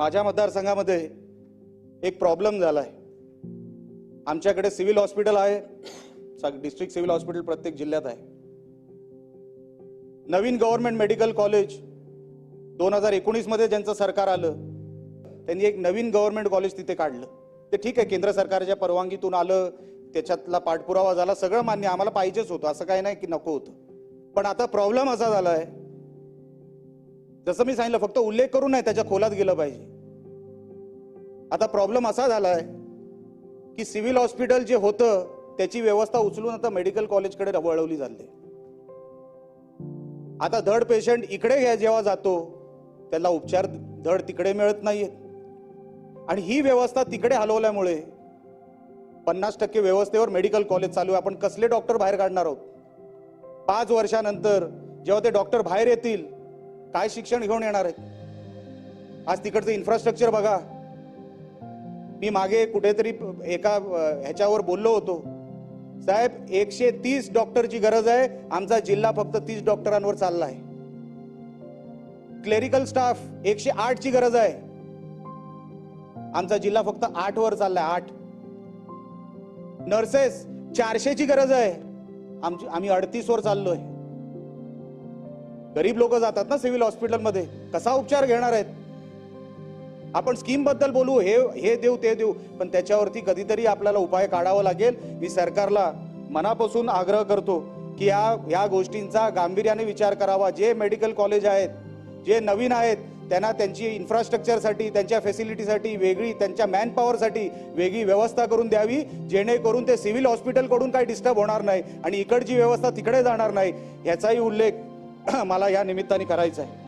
माझ्या मतदारसंघामध्ये एक प्रॉब्लेम झालाय। आमच्याकडे सिव्हिल हॉस्पिटल आहे, डिस्ट्रिक्ट सिव्हिल हॉस्पिटल प्रत्येक जिल्ह्यात आहे। नवीन गव्हर्नमेंट मेडिकल कॉलेज 2019 मध्ये ज्यांचं सरकार आलं त्यांनी एक नवीन गव्हर्नमेंट कॉलेज तिथे काढलं। ते ठीक आहे, केंद्र सरकारच्या परवानगीतून आलं, त्याच्यातला पाठपुरावा झाला, सगळं मान्य, आम्हाला पाहिजेच होतं, असं काही नाही की नको होतं। पण आता प्रॉब्लेम असा झालाय, जसं मी सांगितलं, फक्त उल्लेख करून नाही, त्याच्या खोलात गेलं पाहिजे। आता प्रॉब्लेम असा झालाय की सिव्हिल हॉस्पिटल जे होतं त्याची व्यवस्था उचलून आता मेडिकल कॉलेजकडे वळवली जाते। आता धड पेशंट इकडे जेव्हा जातो त्याला उपचार धड तिकडे मिळत नाहीयेत आणि ही व्यवस्था तिकडे हलवल्यामुळे 50% व्यवस्थेवर मेडिकल कॉलेज चालू आहे। आपण कसले डॉक्टर बाहेर काढणार आहोत? 5 वर्षानंतर जेव्हा ते डॉक्टर बाहेर येतील काय शिक्षण घेऊन येणार आहेत? आज तिकडचं इन्फ्रास्ट्रक्चर बघा। मी मागे कुठेतरी एका ह्याच्यावर बोललो होतो, साहेब 130 डॉक्टरची गरज आहे, आमचा जिल्हा फक्त 30 डॉक्टरांवर चालला आहे। क्लेरिकल स्टाफ 108 ची गरज आहे, आमचा जिल्हा फक्त 8 वर चाललाय, 8। नर्सेस 400 ची गरज आहे, आम्ही 38 वर चाललोय। गरीब लोक जातात ना सिव्हिल हॉस्पिटलमध्ये, कसा उपचार घेणार आहेत? आपण स्कीम बद्दल बोलू, हे देऊ ते देऊ, पण त्याच्यावरती कधीतरी आपल्याला उपाय काढावा लागेल। मी सरकारला मनापासून आग्रह करतो की या गोष्टींचा गांभीर्याने विचार करावा। जे मेडिकल कॉलेज आहेत, जे नवीन आहेत, त्यांना त्यांची इन्फ्रास्ट्रक्चरसाठी, त्यांच्या फॅसिलिटीसाठी वेगळी, त्यांच्या मॅन पॉवरसाठी वेगळी व्यवस्था करून द्यावी, जेणेकरून ते सिव्हिल हॉस्पिटलकडून काही डिस्टर्ब होणार नाही आणि इकडची व्यवस्था तिकडे जाणार नाही। याचाही उल्लेख मला या निमित्ताने करायचा आहे।